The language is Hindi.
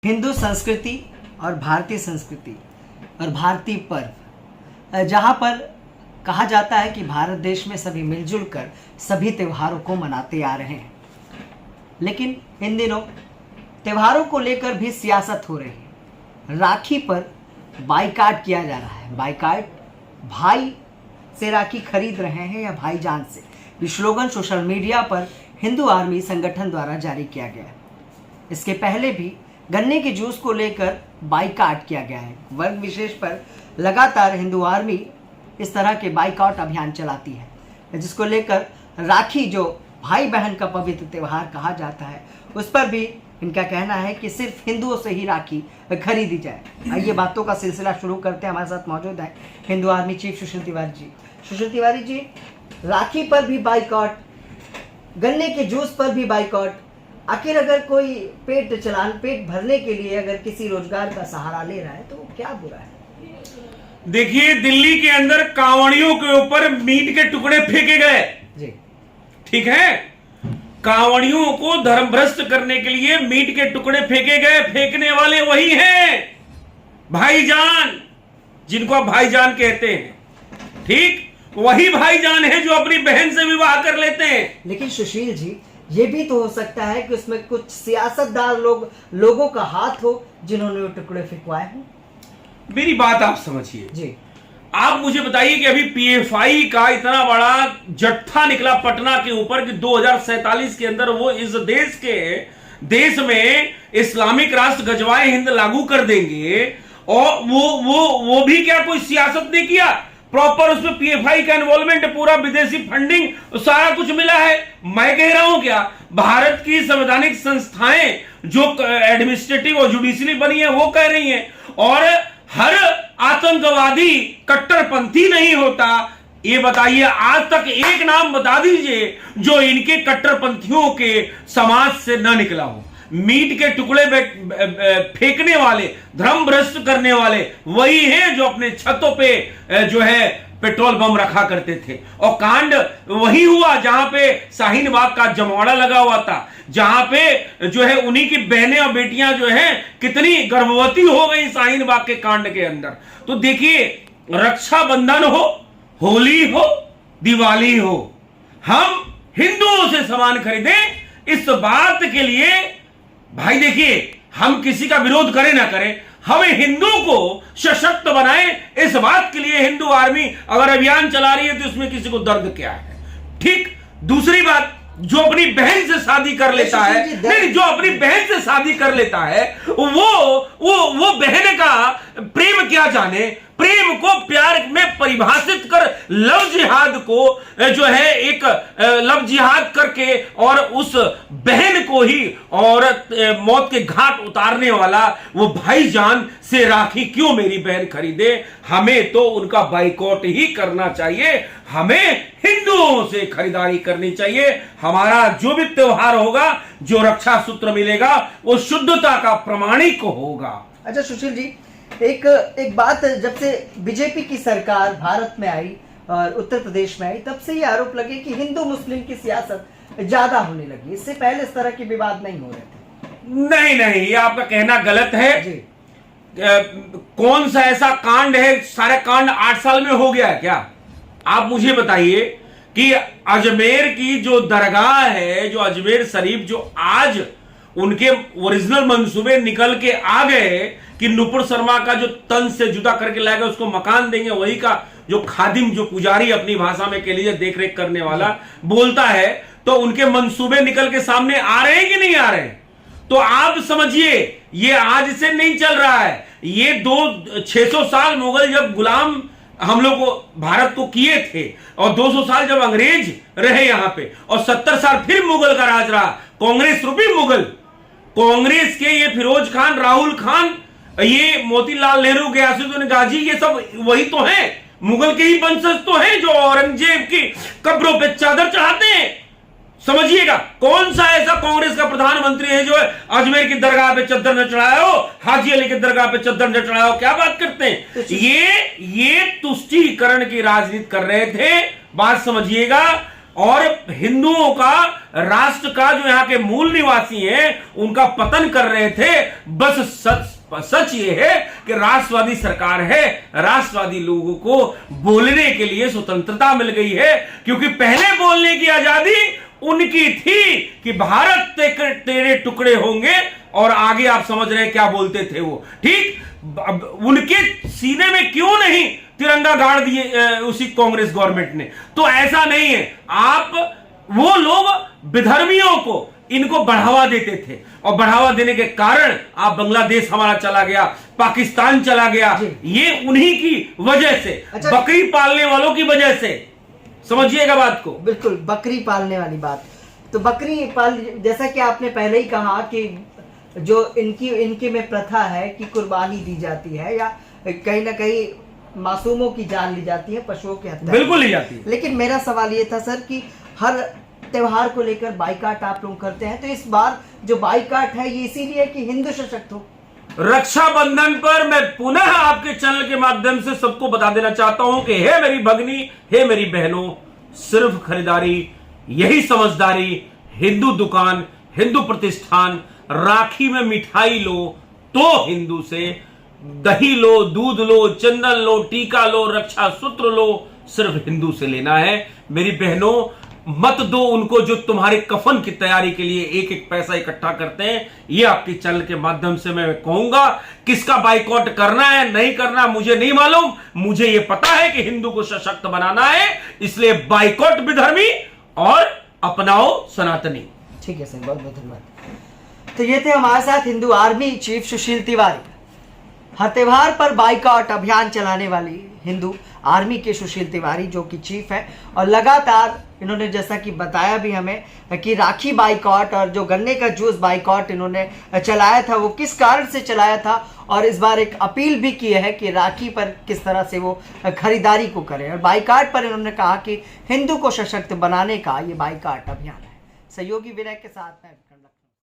हिंदू संस्कृति और भारतीय संस्कृति और भारतीय पर्व, जहाँ पर कहा जाता है कि भारत देश में सभी मिलजुल कर सभी त्योहारों को मनाते आ रहे हैं, लेकिन इन दिनों त्योहारों को लेकर भी सियासत हो रही है। राखी पर बाइकाट किया जा रहा है। बाइकाट, भाई से राखी खरीद रहे हैं या भाईजान से, ये स्लोगन सोशल मीडिया पर हिंदू आर्मी संगठन द्वारा जारी किया गया है। इसके पहले भी गन्ने के जूस को लेकर बाइकाट किया गया है। वर्ग विशेष पर लगातार हिंदू आर्मी इस तरह के बाइकाट अभियान चलाती है, जिसको लेकर राखी, जो भाई बहन का पवित्र त्यौहार कहा जाता है, उस पर भी इनका कहना है कि सिर्फ हिंदुओं से ही राखी खरीदी जाए। आइए बातों का सिलसिला शुरू करते हैं। हमारे साथ मौजूद है हिंदू आर्मी चीफ सुशील तिवारी जी। सुशील तिवारी जी, राखी पर भी बाइकाट, गन्ने के जूस पर भी बाइकाट, आखिर अगर कोई पेट भरने के लिए अगर किसी रोजगार का सहारा ले रहा है तो क्या बुरा है? देखिए, दिल्ली के अंदर कांवड़ियों के ऊपर मीट के टुकड़े फेंके गए जी, ठीक है। कांवड़ियों को धर्मभ्रष्ट करने के लिए मीट के टुकड़े फेंके गए। फेंकने वाले वही हैं, भाईजान, जिनको आप भाईजान कहते हैं। ठीक वही भाईजान है जो अपनी बहन से विवाह कर लेते हैं। लेकिन सुशील जी, ये भी तो हो सकता है कि उसमें कुछ सियासतदार लोगों का हाथ हो जिन्होंने वो टुकड़े फेंकवाए हों। मेरी बात आप समझिए जी। आप मुझे बताइए कि अभी पीएफआई का इतना बड़ा जत्था निकला पटना के ऊपर कि 2047 के अंदर वो इस देश में इस्लामिक राष्ट्र गजवाए हिंद लागू कर देंगे, और वो भी क्या कोई सियासत नहीं किया? प्रॉपर उसमें पीएफआई का इन्वॉल्वमेंट, पूरा विदेशी फंडिंग, सारा कुछ मिला है। मैं कह रहा हूं क्या, भारत की संवैधानिक संस्थाएं जो एडमिनिस्ट्रेटिव और जुडिशरी बनी है वो कह रही हैं, और हर आतंकवादी कट्टरपंथी नहीं होता। ये बताइए, आज तक एक नाम बता दीजिए जो इनके कट्टरपंथियों के समाज से न निकला हो। मीट के टुकड़े फेंकने वाले, धर्म भ्रष्ट करने वाले वही हैं जो अपने छतों पे जो है पेट्रोल बम रखा करते थे। और कांड वही हुआ जहां पे शाहीन बाग का जमवाड़ा लगा हुआ था, जहां पे जो है उन्हीं की बहनें और बेटियां जो है कितनी गर्भवती हो गई शाहीन बाग के कांड के अंदर। तो देखिए, रक्षाबंधन हो, होली हो, दिवाली हो, हम हिंदुओं से सामान खरीदें, इस बात के लिए भाई देखिए, हम किसी का विरोध करें ना करें, हमें हिंदू को सशक्त बनाए, इस बात के लिए हिंदू आर्मी अगर अभियान चला रही है तो इसमें किसी को दर्द क्या है? ठीक। दूसरी बात, जो अपनी बहन से शादी कर लेता है, नहीं, जो अपनी बहन से शादी कर लेता है वो बहन का प्रेम क्या जाने? प्रेम को प्यार में परिभाषित कर लव जिहाद को जो है एक लव जिहाद करके और उस बहन को ही औरत मौत के घाट उतारने वाला वो भाईजान से राखी क्यों मेरी बहन खरीदे? हमें तो उनका बाइकआउट ही करना चाहिए। हमें हिंदुओं से खरीदारी करनी चाहिए। हमारा जो भी त्योहार होगा, जो रक्षा सूत्र मिलेगा, वो शुद्धता का प्रमाणिक होगा। अच्छा सुशील जी, एक बात, जब से बीजेपी की सरकार भारत में आई और उत्तर प्रदेश में आई, तब से ये आरोप लगे कि हिंदू मुस्लिम की सियासत ज्यादा होने लगी। इससे पहले इस तरह के विवाद नहीं हो रहे थे। नहीं, ये आपका कहना गलत है जी। कौन सा ऐसा कांड है, सारे कांड 8 साल में हो गया है क्या? आप मुझे बताइए कि अजमेर की जो दरगाह है, जो अजमेर शरीफ, जो आज उनके ओरिजिनल मंसूबे निकल के आ गए कि नुपुर शर्मा का जो तन से जुदा करके लाएगा उसको मकान देंगे, वही का जो खादिम, जो पुजारी अपनी भाषा में कह लीजिए देख रेख करने वाला बोलता है, तो उनके मंसूबे निकल के सामने आ रहे हैं कि नहीं आ रहे हैं? तो आप समझिए, ये आज से नहीं चल रहा है। ये 600 साल मुगल जब गुलाम हम लोग को भारत को किए थे, और 200 साल जब अंग्रेज रहे यहां पे, और 70 साल फिर मुगल का राज रहा, कांग्रेस रूपी मुगल। कांग्रेस के ये फिरोज खान, राहुल खान, ये मोतीलाल नेहरू, गयासुद्दीन गाजी, ये सब वही तो हैं, मुगल के ही वंशज तो हैं जो औरंगजेब की कब्रों पे चादर चढ़ाते हैं। समझिएगा, कौन सा ऐसा कांग्रेस का प्रधानमंत्री है जो अजमेर की दरगाह पे चद्दर न चढ़ाया हो, हाजी अली की दरगाह पे चद्दर न चढ़ाया हो? क्या बात करते हैं? ये तुष्टीकरण की राजनीति कर रहे थे। बात समझिएगा, और हिंदुओं का, राष्ट्र का, जो यहाँ के मूल निवासी हैं, उनका पतन कर रहे थे। बस सच ये है कि राष्ट्रवादी सरकार है, राष्ट्रवादी लोगों को बोलने के लिए स्वतंत्रता मिल गई है, क्योंकि पहले बोलने की आजादी उनकी थी कि भारत तेरे टुकड़े होंगे, और आगे आप समझ रहे हैं क्या बोलते थे वो। ठीक, उनके सीने में क्यों नहीं तिरंगा गाड़ दिए उसी कांग्रेस गवर्नमेंट ने? तो ऐसा नहीं है। आप, वो लोग विधर्मियों को, इनको बढ़ावा देते थे, और बढ़ावा देने के कारण आप बांग्लादेश हमारा चला गया, पाकिस्तान चला गया, ये उन्हीं की वजह से, बकरी पालने वालों की वजह से। समझिएगा बात को। बिल्कुल, बकरी पालने वाली बात। तो बकरी पाल, जैसा कि आपने पहले ही कहा कि जो इनकी में प्रथा है कि कुर्बानी दी जाती है, या कहीं ना कहीं मासूमों की जान ली जाती है, पशुओं की हत्या बिल्कुल ली जाती है। लेकिन मेरा सवाल ये था सर कि हर त्योहार को लेकर बाइकाट आप लोग करते हैं, तो इस बार जो बाइकाट है ये इसीलिए कि हिंदू सशक्त हो। रक्षाबंधन पर मैं पुनः आपके चैनल के माध्यम से सबको बता देना चाहता हूं कि हे मेरी भगनी, हे मेरी बहनों, सिर्फ खरीदारी, यही समझदारी, हिंदू दुकान, हिंदू प्रतिष्ठान, राखी में मिठाई लो तो हिंदू से, दही लो, दूध लो, चंदन लो, टीका लो, रक्षा सूत्र लो, सिर्फ हिंदू से लेना है। मेरी बहनों, मत दो उनको जो तुम्हारे कफन की तैयारी के लिए एक एक पैसा इकट्ठा करते हैं। ये आपके चैनल के माध्यम से मैं कहूंगा। किसका बाइकआउट करना है, नहीं करना, मुझे नहीं मालूम। मुझे ये पता है कि हिंदू को सशक्त बनाना है, इसलिए बाइकआउट विधर्मी और अपनाओ सनातनी। ठीक है सर, बहुत बहुत धन्यवाद। तो ये थे हमारे साथ हिंदू आर्मी चीफ सुशील तिवारी, हर त्योहार पर बाइकआउट अभियान चलाने वाली हिंदू आर्मी के सुशील तिवारी, जो कि चीफ है। और लगातार इन्होंने जैसा कि बताया भी हमें कि राखी बाइकआउट और जो गन्ने का जूस बाइकआउट इन्होंने चलाया था, वो किस कारण से चलाया था, और इस बार एक अपील भी की है कि राखी पर किस तरह से वो खरीदारी को करें। और बाइकआउट पर इन्होंने कहा कि हिंदू को सशक्त बनाने का ये बाइकआउट अभियान है। सहयोगी विनय के साथ मैं